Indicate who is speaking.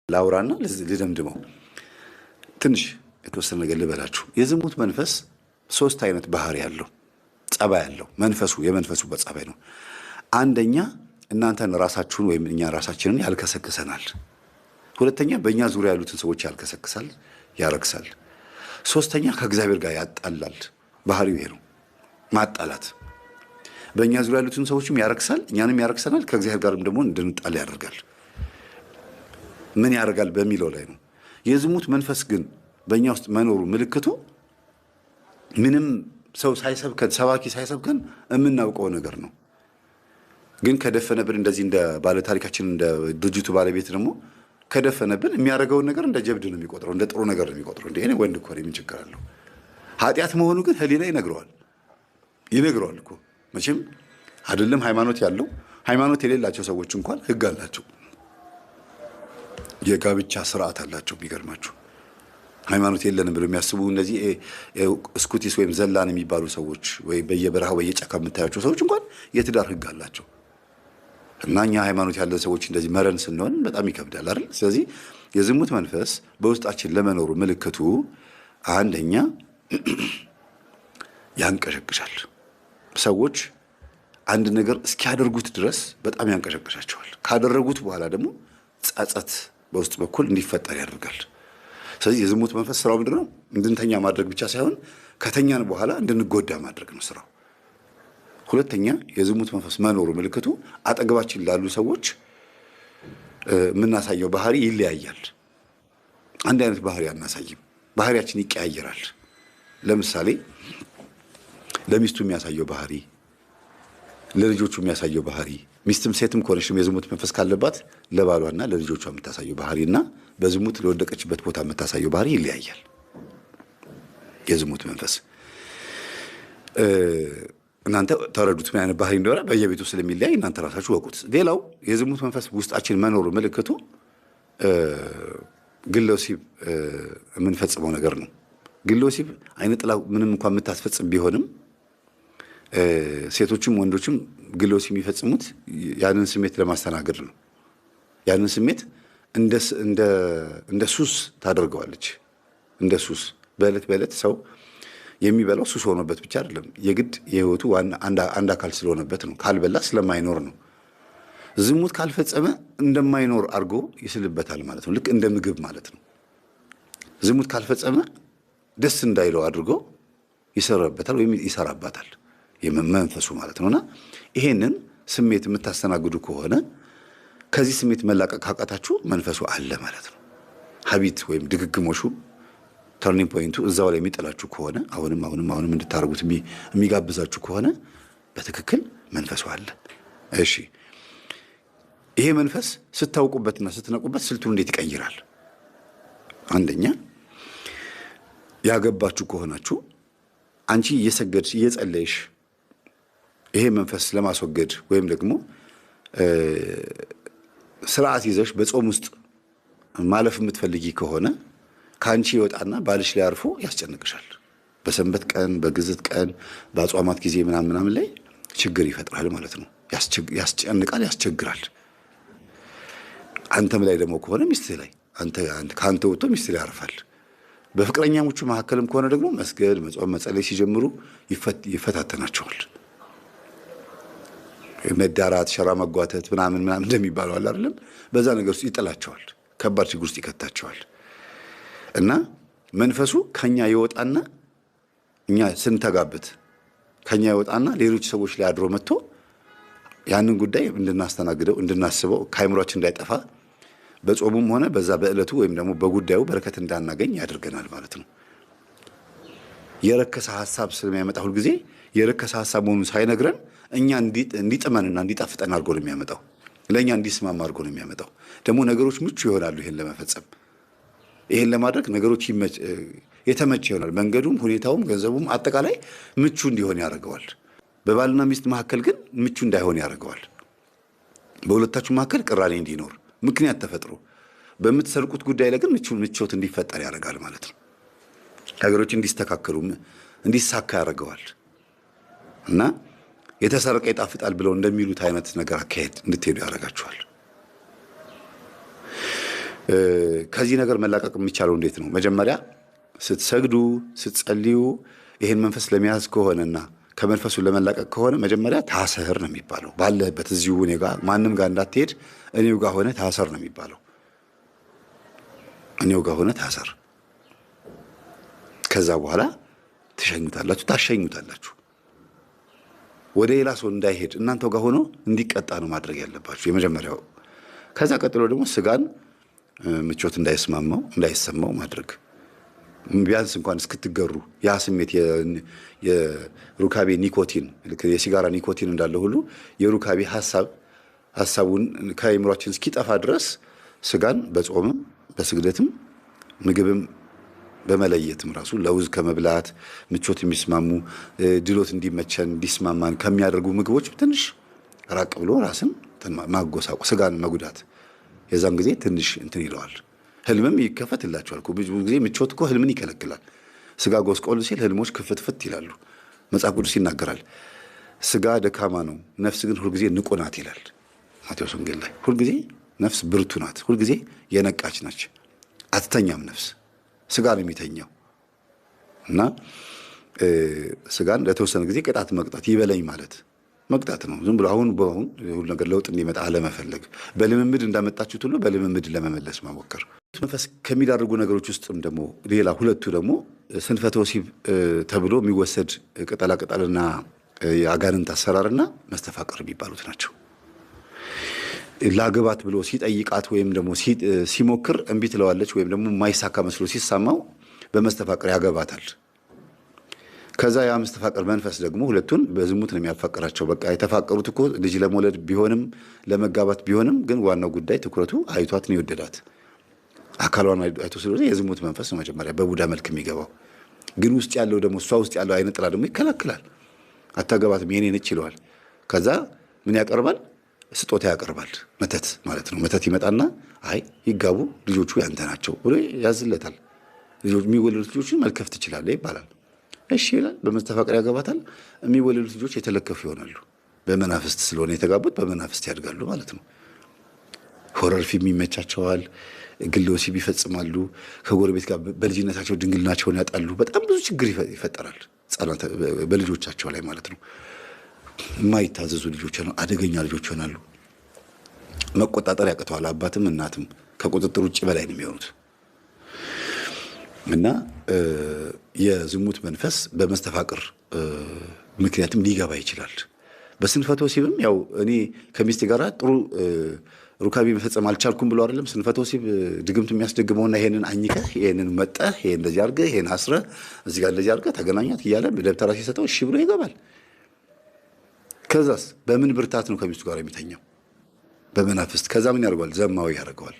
Speaker 1: ላውራና ልደምድመው ትንሽ የተወሰነ ነገር ልበላችሁ። የዝሙት መንፈስ ሶስት አይነት ባህሪ ያለው ጸባይ ያለው የመንፈሱ በጸባይ ነው። አንደኛ እናንተን ራሳችሁን ወይም እኛ ራሳችንን ያልከሰክሰናል። ሁለተኛ በእኛ ዙሪያ ያሉትን ሰዎች ያልከሰክሳል፣ ያረክሳል። ሶስተኛ ከእግዚአብሔር ጋር ያጣላል። ባህሪው ይሄ ነው፣ ማጣላት። በእኛ ዙሪያ ያሉትን ሰዎችም ያረክሳል፣ እኛንም ያረክሰናል፣ ከእግዚአብሔር ጋርም ደግሞ እንድንጣል ያደርጋል። ምን ያደርጋል በሚለው ላይ ነው። የዝሙት መንፈስ ግን በእኛ ውስጥ መኖሩ ምልክቱ ምንም ሰው ሳይሰብከን ሰባኪ ሳይሰብከን የምናውቀው ነገር ነው። ግን ከደፈነብን እንደዚህ እንደ ባለ ታሪካችን እንደ ድርጅቱ ባለቤት ደግሞ ከደፈነብን የሚያደርገውን ነገር እንደ ጀብድ ነው የሚቆጥረው፣ እንደ ጥሩ ነገር ነው የሚቆጥረው። እንደ እኔ ወንድ እኮ ነኝ ምን ችግር አለው? ኃጢአት መሆኑ ግን ህሊና ይነግረዋል እኮ መቼም አይደለም። ሃይማኖት ያለው ሃይማኖት የሌላቸው ሰዎች እንኳን ህግ አላቸው፣ የጋብቻ ስርዓት አላቸው። የሚገርማችሁ ሃይማኖት የለንም ብለው የሚያስቡ እነዚህ ስኩቲስ ወይም ዘላን የሚባሉ ሰዎች ወይ በየበረሃው በየጫካ የምታያቸው ሰዎች እንኳን የትዳር ህግ አላቸው። እና እኛ ሃይማኖት ያለን ሰዎች እንደዚህ መረን ስንሆን በጣም ይከብዳል አይደል? ስለዚህ የዝሙት መንፈስ በውስጣችን ለመኖሩ ምልክቱ አንደኛ ያንቀሸቅሻል። ሰዎች አንድ ነገር እስኪያደርጉት ድረስ በጣም ያንቀሸቅሻቸዋል። ካደረጉት በኋላ ደግሞ ጸጸት በውስጥ በኩል እንዲፈጠር ያደርጋል። ስለዚህ የዝሙት መንፈስ ስራው ምንድን ነው? እንድንተኛ ማድረግ ብቻ ሳይሆን ከተኛን በኋላ እንድንጎዳ ማድረግ ነው ስራው። ሁለተኛ የዝሙት መንፈስ መኖሩ ምልክቱ አጠገባችን ላሉ ሰዎች የምናሳየው ባህሪ ይለያያል። አንድ አይነት ባህሪ አናሳይም፣ ባህሪያችን ይቀያየራል። ለምሳሌ ለሚስቱ የሚያሳየው ባህሪ፣ ለልጆቹ የሚያሳየው ባህሪ፣ ሚስትም ሴትም ከሆነችም የዝሙት መንፈስ ካለባት ለባሏና ለልጆቿ የምታሳየው ባህሪና በዝሙት ለወደቀችበት ቦታ የምታሳየው ባህሪ ይለያያል። የዝሙት መንፈስ እናንተ ተረዱት ምን አይነት ባህሪ እንደሆነ በየቤቱ ስለሚለያይ እናንተ ራሳችሁ ወቁት። ሌላው የዝሙት መንፈስ ውስጣችን መኖሩ ምልክቱ ግለ ወሲብ የምንፈጽመው ነገር ነው። ግለ ወሲብ አይነ ጥላ ምንም እንኳን የምታስፈጽም ቢሆንም ሴቶችም ወንዶችም ግለ ወሲብ የሚፈጽሙት ያንን ስሜት ለማስተናገድ ነው። ያንን ስሜት እንደ ሱስ ታደርገዋለች። እንደ ሱስ በዕለት በዕለት ሰው የሚበላው ሱስ ሆኖበት ብቻ አይደለም፣ የግድ የህይወቱ አንድ አካል ስለሆነበት ነው። ካልበላ ስለማይኖር ነው። ዝሙት ካልፈጸመ እንደማይኖር አድርጎ ይስልበታል ማለት ነው። ልክ እንደ ምግብ ማለት ነው። ዝሙት ካልፈጸመ ደስ እንዳይለው አድርጎ ይሰራበታል ወይም ይሰራባታል መንፈሱ ማለት ነውና ይሄንን ስሜት የምታስተናግዱ ከሆነ ከዚህ ስሜት መላቀቅ ካቃታችሁ መንፈሱ አለ ማለት ነው። ሀቢት ወይም ድግግሞሹ ተርኒንግ ፖይንቱ እዛው ላይ የሚጥላችሁ ከሆነ አሁንም እንድታረጉት የሚጋብዛችሁ ከሆነ በትክክል መንፈሱ አለ። እሺ፣ ይሄ መንፈስ ስታውቁበትና ስትነቁበት ስልቱን እንዴት ይቀይራል? አንደኛ ያገባችሁ ከሆናችሁ አንቺ እየሰገድሽ እየጸለይሽ ይሄ መንፈስ ለማስወገድ ወይም ደግሞ ስርዓት ይዘሽ በጾም ውስጥ ማለፍ የምትፈልጊ ከሆነ ከአንቺ ይወጣና ባልሽ ላይ አርፎ ያስጨንቅሻል። በሰንበት ቀን፣ በግዝት ቀን፣ በአጽዋማት ጊዜ ምናምን ላይ ችግር ይፈጥራል ማለት ነው። ያስጨንቃል፣ ያስቸግራል። አንተም ላይ ደግሞ ከሆነ ሚስትህ ላይ ከአንተ ወጥቶ ሚስትህ ላይ ያርፋል። በፍቅረኛሞቹ መካከልም ከሆነ ደግሞ መስገድ፣ መጾም፣ መጸለይ ሲጀምሩ ይፈታተናቸዋል። መዳራት፣ ሸራ መጓተት ምናምን እንደሚባለው አለ አይደለም? በዛ ነገር ውስጥ ይጥላቸዋል፣ ከባድ ችግር ውስጥ ይከታቸዋል። እና መንፈሱ ከኛ ይወጣና እኛ ስንተጋበት ከኛ ይወጣና ሌሎች ሰዎች ላይ አድሮ መጥቶ ያንን ጉዳይ እንድናስተናግደው እንድናስበው ከአይምሯችን እንዳይጠፋ በጾሙም ሆነ በዛ በዕለቱ ወይም ደግሞ በጉዳዩ በረከት እንዳናገኝ ያደርገናል ማለት ነው። የረከሰ ሐሳብ ስለሚያመጣ ሁልጊዜ የረከሰ ሐሳብ መሆኑን ሳይነግረን እኛ እንዲጥመንና እንዲጣፍጠን አድርጎ ነው የሚያመጣው። ለእኛ እንዲስማማ አድርጎ ነው የሚያመጣው። ደግሞ ነገሮች ምቹ ይሆናሉ። ይሄን ለመፈጸም ይሄን ለማድረግ ነገሮች የተመቸ ይሆናል። መንገዱም፣ ሁኔታውም፣ ገንዘቡም አጠቃላይ ምቹ እንዲሆን ያደርገዋል። በባልና ሚስት መካከል ግን ምቹ እንዳይሆን ያደርገዋል። በሁለታችሁ መካከል ቅራኔ እንዲኖር ምክንያት ተፈጥሮ በምትሰርቁት ጉዳይ ላይ ግን ምቾት እንዲፈጠር ያደርጋል ማለት ነው። ነገሮች እንዲስተካከሉ እንዲሳካ ያደርገዋል። እና የተሰረቀ ይጣፍጣል ብለው እንደሚሉት አይነት ነገር አካሄድ እንድትሄዱ ያደርጋችኋል። ከዚህ ነገር መላቀቅ የሚቻለው እንዴት ነው? መጀመሪያ ስትሰግዱ ስትጸልዩ ይህን መንፈስ ለመያዝ ከሆነና ከመንፈሱ ለመላቀቅ ከሆነ መጀመሪያ ታሰር ነው የሚባለው። ባለህበት እዚሁ እኔ ጋር ማንም ጋር እንዳትሄድ እኔው ጋር ሆነ ታሰር ነው የሚባለው። እኔው ጋር ሆነ ታሰር። ከዛ በኋላ ታሸኙታላችሁ። ወደ ሌላ ሰው እንዳይሄድ እናንተው ጋር ሆኖ እንዲቀጣ ነው ማድረግ ያለባችሁ የመጀመሪያው። ከዛ ቀጥሎ ደግሞ ስጋን ምቾት እንዳይሰማው ማድረግ ቢያንስ እንኳን እስክትገሩ ያ ስሜት የሩካቤ ኒኮቲን የሲጋራ ኒኮቲን እንዳለ ሁሉ የሩካቤ ሐሳቡን ከአእምሯችን እስኪጠፋ ድረስ ስጋን በጾምም በስግደትም ምግብም በመለየትም ራሱ ለውዝ ከመብላት ምቾት የሚስማሙ ድሎት እንዲመቸን እንዲስማማን ከሚያደርጉ ምግቦች ትንሽ ራቅ ብሎ ራስን ማጎሳቆ ስጋን መጉዳት የዛን ጊዜ ትንሽ እንትን ይለዋል። ህልምም ይከፈትላቸዋል። ብዙ ጊዜ ምቾት እኮ ህልምን ይከለክላል። ስጋ ጎስቆል ሲል ህልሞች ክፍትፍት ይላሉ። መጽሐፍ ቅዱስ ይናገራል። ስጋ ደካማ ነው፣ ነፍስ ግን ሁልጊዜ ንቁ ናት ይላል ማቴዎስ ወንጌል ላይ። ሁልጊዜ ነፍስ ብርቱ ናት፣ ሁልጊዜ የነቃች ናች። አትተኛም ነፍስ። ስጋ ነው የሚተኛው እና ስጋን ለተወሰነ ጊዜ ቅጣት መቅጣት ይበለኝ ማለት መቅጣት ነው። ዝም ብሎ አሁን ሁሉ ነገር ለውጥ እንዲመጣ አለመፈለግ፣ በልምምድ እንዳመጣችሁት ሁሉ በልምምድ ለመመለስ መሞከር። መንፈስ ከሚዳርጉ ነገሮች ውስጥም ደግሞ ሌላ ሁለቱ ደግሞ ስንፈተ ወሲብ ተብሎ የሚወሰድ ቅጠላቅጠልና የአጋንንት አሰራርና መስተፋቅር የሚባሉት ናቸው። ላገባት ብሎ ሲጠይቃት ወይም ደግሞ ሲሞክር እምቢ ትለዋለች ወይም ደግሞ ማይሳካ መስሎ ሲሰማው በመስተፋቅር ያገባታል። ከዛ ያ መስተፋቅር መንፈስ ደግሞ ሁለቱን በዝሙት ነው የሚያፋቅራቸው። በቃ የተፋቀሩት እኮ ልጅ ለመውለድ ቢሆንም ለመጋባት ቢሆንም ግን ዋናው ጉዳይ ትኩረቱ አይቷት ነው የወደዳት። አካሏን አይቶ ስለሆነ የዝሙት መንፈስ ነው መጀመሪያ በቡዳ መልክ የሚገባው። ግን ውስጥ ያለው ደግሞ እሷ ውስጥ ያለው አይነ ጥላ ደግሞ ይከላከላል። አታገባትም የኔ ነች ይለዋል። ከዛ ምን ያቀርባል? ስጦታ ያቀርባል። መተት ማለት ነው። መተት ይመጣና አይ ይጋቡ ልጆቹ ያንተ ናቸው ብሎ ያዝለታል። የሚወለዱት ልጆችን መልከፍ ትችላለህ ይባላል። እሺ ይላል። በመስተፋቅር ያገባታል። የሚወለዱት ልጆች የተለከፉ ይሆናሉ። በመናፍስት ስለሆነ የተጋቡት በመናፍስት ያድጋሉ ማለት ነው። ሆረር ፊልም ይመቻቸዋል። ግለ ወሲብ ይፈጽማሉ። ከጎረቤት ጋር በልጅነታቸው ድንግልናቸውን ያጣሉ። በጣም ብዙ ችግር ይፈጠራል በልጆቻቸው ላይ ማለት ነው። የማይታዘዙ ልጆች ነው፣ አደገኛ ልጆች ይሆናሉ። መቆጣጠር ያቅተዋል። አባትም እናትም ከቁጥጥር ውጭ በላይ ነው የሚሆኑት። እና የዝሙት መንፈስ በመስተፋቅር ምክንያትም ሊገባ ይችላል። በስንፈተ ወሲብም ያው እኔ ከሚስቴ ጋር ጥሩ ሩካቤ መፈጸም አልቻልኩም ብሎ አይደለም ስንፈተ ወሲብ ድግምት የሚያስደግመውና ይሄንን አኝከህ ይሄንን መጠህ ይሄን እንደዚህ አድርገህ ይሄን አስረህ እዚህ ጋር እንደዚህ አድርገህ ተገናኛት እያለ በደብተራ ሲሰጠው እሺ ብሎ ይገባል። ከዛስ በምን ብርታት ነው ከሚስቱ ጋር የሚተኛው? በመናፍስት። ከዛ ምን ያደርገዋል? ዘማዊ ያደርገዋል።